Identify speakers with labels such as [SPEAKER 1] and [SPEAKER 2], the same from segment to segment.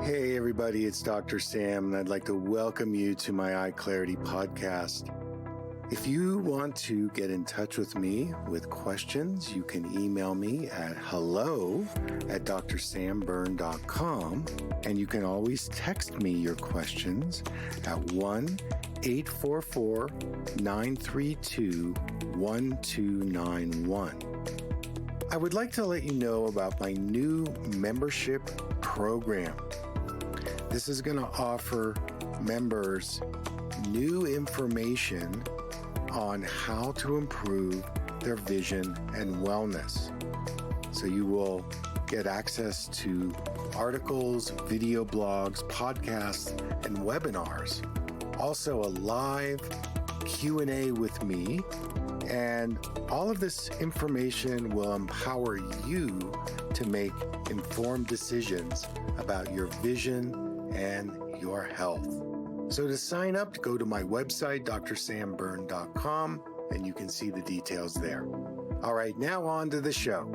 [SPEAKER 1] Hey everybody, it's Dr. Sam, and I'd like to welcome you to my Eye Clarity podcast. If you want to get in touch with me with questions, you can email me at hello@drsamberne.com, and you can always text me your questions at 1-844-932-1291. I would like to let you know about my new membership program. This is going to offer members new information on how to improve their vision and wellness. So you will get access to articles, video blogs, podcasts, and webinars. Also a live Q&A with me. And all of this information will empower you to make informed decisions about your vision and your health. So to sign up, go to my website, drsamberne.com, and you can see the details there. All right, now on to the show.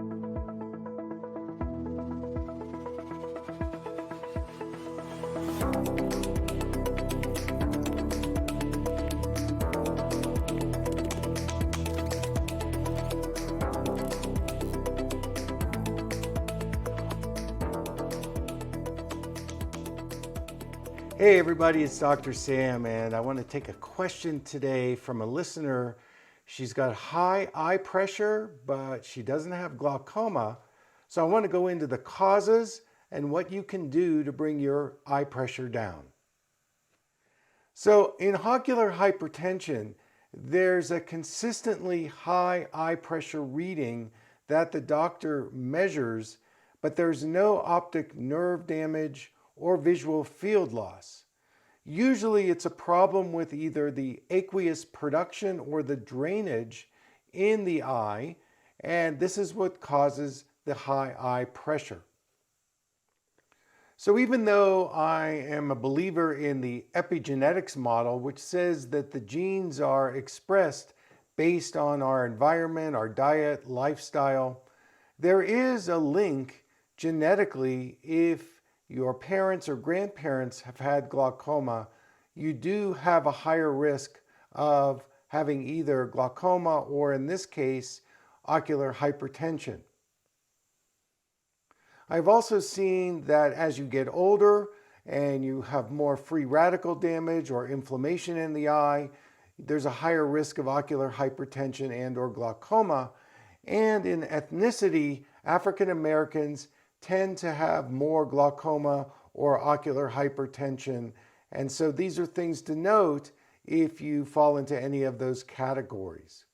[SPEAKER 1] Hey everybody, it's Dr. Sam, and I want to take a question today from a listener. She's got high eye pressure, but she doesn't have glaucoma. So I want to go into the causes and what you can do to bring your eye pressure down. So in ocular hypertension, there's a consistently high eye pressure reading that the doctor measures, but there's no optic nerve damage or visual field loss. Usually it's a problem with either the aqueous production or the drainage in the eye, and this is what causes the high eye pressure. So even though I am a believer in the epigenetics model, which says that the genes are expressed based on our environment, our diet, lifestyle, there is a link genetically. If your parents or grandparents have had glaucoma, you do have a higher risk of having either glaucoma or, in this case, ocular hypertension. I've also seen that as you get older and you have more free radical damage or inflammation in the eye, there's a higher risk of ocular hypertension and or glaucoma. And in ethnicity, African Americans tend to have more glaucoma or ocular hypertension. And so these are things to note if you fall into any of those categories.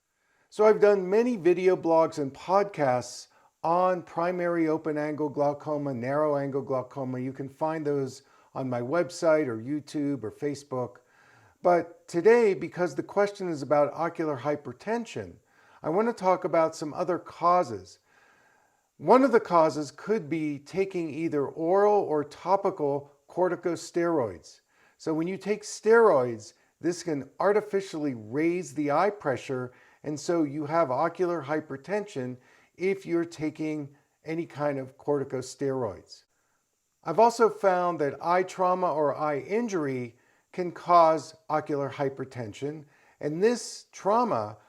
[SPEAKER 1] So I've done many video blogs and podcasts on primary open-angle glaucoma, narrow-angle glaucoma. You can find those on my website or YouTube or Facebook. But today, because the question is about ocular hypertension, I want to talk about some other causes. One of the causes could be taking either oral or topical corticosteroids. So when you take steroids, this can artificially raise the eye pressure, and so you have ocular hypertension if you're taking any kind of corticosteroids. I've also found that eye trauma or eye injury can cause ocular hypertension, and this trauma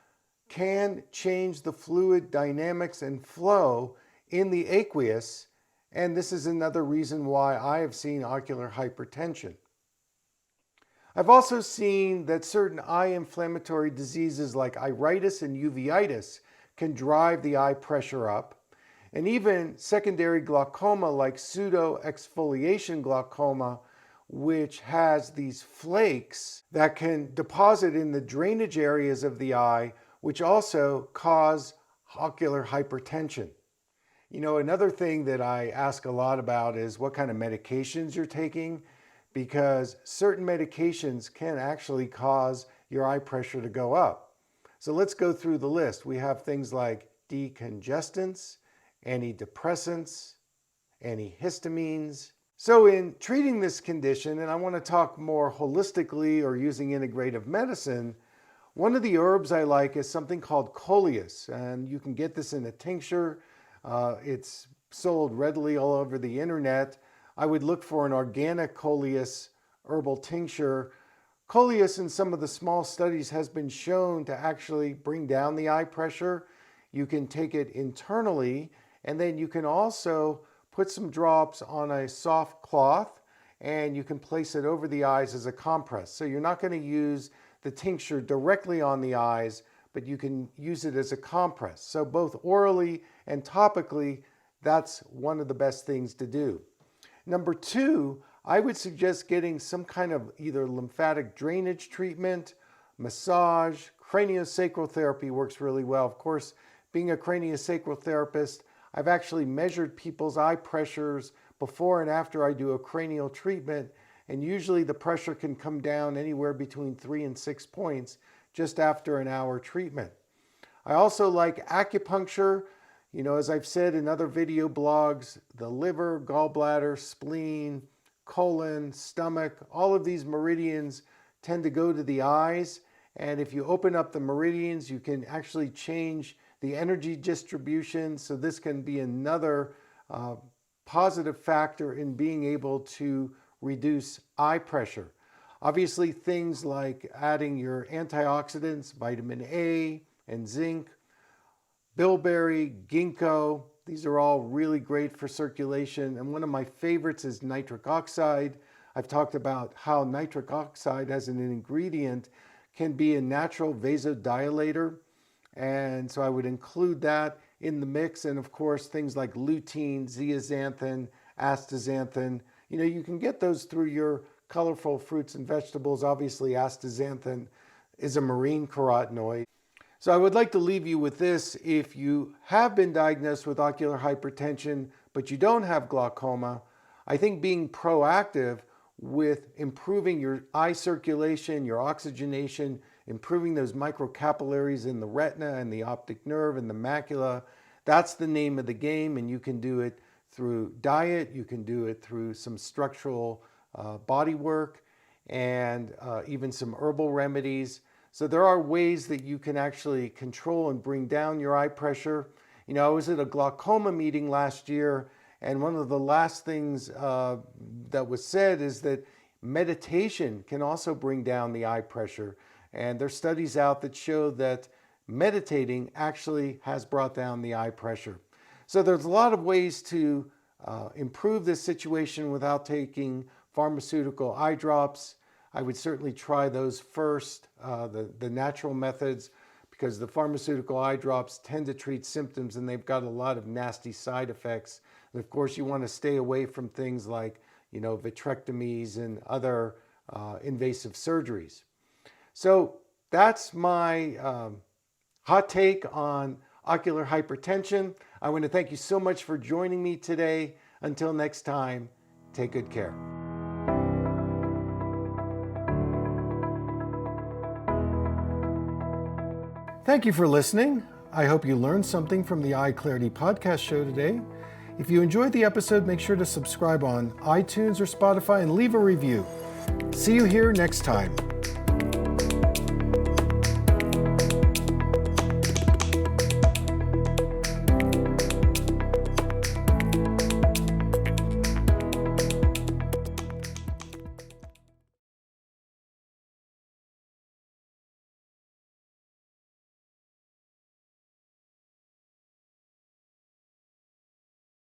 [SPEAKER 1] can change the fluid dynamics and flow in the aqueous, and this is another reason why I have seen ocular hypertension. I've also seen that certain eye inflammatory diseases like iritis and uveitis can drive the eye pressure up, and even secondary glaucoma like pseudo-exfoliation glaucoma, which has these flakes that can deposit in the drainage areas of the eye, which also cause ocular hypertension. You know, another thing that I ask a lot about is what kind of medications you're taking, because certain medications can actually cause your eye pressure to go up. So let's go through the list. We have things like decongestants, antidepressants, antihistamines. So in treating this condition, and I want to talk more holistically or using integrative medicine, one of the herbs I like is something called coleus, and you can get this in a tincture. It's sold readily all over the internet. I would look for an organic coleus herbal tincture. Coleus in some of the small studies has been shown to actually bring down the eye pressure. You can take it internally, and then you can also put some drops on a soft cloth and you can place it over the eyes as a compress. So you're not going to use the tincture directly on the eyes, but you can use it as a compress. So both orally and topically, that's one of the best things to do. Number two, I would suggest getting some kind of either lymphatic drainage treatment, massage, craniosacral therapy works really well. Of course, being a craniosacral therapist, I've actually measured people's eye pressures before and after I do a cranial treatment, and usually the pressure can come down anywhere between 3 and 6 points just after an hour treatment. I also like acupuncture. You know, as I've said in other video blogs, the liver, gallbladder, spleen, colon, stomach, all of these meridians tend to go to the eyes. And if you open up the meridians, you can actually change the energy distribution. So this can be another positive factor in being able to reduce eye pressure. Obviously, things like adding your antioxidants, vitamin A and zinc, bilberry, ginkgo, these are all really great for circulation. And one of my favorites is nitric oxide. I've talked about how nitric oxide as an ingredient can be a natural vasodilator. And so I would include that in the mix. And of course, things like lutein, zeaxanthin, astaxanthin. You know, you can get those through your colorful fruits and vegetables. Obviously, astaxanthin is a marine carotenoid. So I would like to leave you with this. If you have been diagnosed with ocular hypertension, but you don't have glaucoma, I think being proactive with improving your eye circulation, your oxygenation, improving those microcapillaries in the retina and the optic nerve and the macula, that's the name of the game. And you can do it through diet, you can do it through some structural body work, and even some herbal remedies. So there are ways that you can actually control and bring down your eye pressure. You know, I was at a glaucoma meeting last year, and one of the last things that was said is that meditation can also bring down the eye pressure. And there's studies out that show that meditating actually has brought down the eye pressure. So there's a lot of ways to improve this situation without taking pharmaceutical eye drops. I would certainly try those first, the natural methods, because the pharmaceutical eye drops tend to treat symptoms and they've got a lot of nasty side effects. And of course, you want to stay away from things like, you know, vitrectomies and other invasive surgeries. So that's my hot take on ocular hypertension. I want to thank you so much for joining me today. Until next time, take good care. Thank you for listening. I hope you learned something from the Eye Clarity podcast show today. If you enjoyed the episode, make sure to subscribe on iTunes or Spotify and leave a review. See you here next time.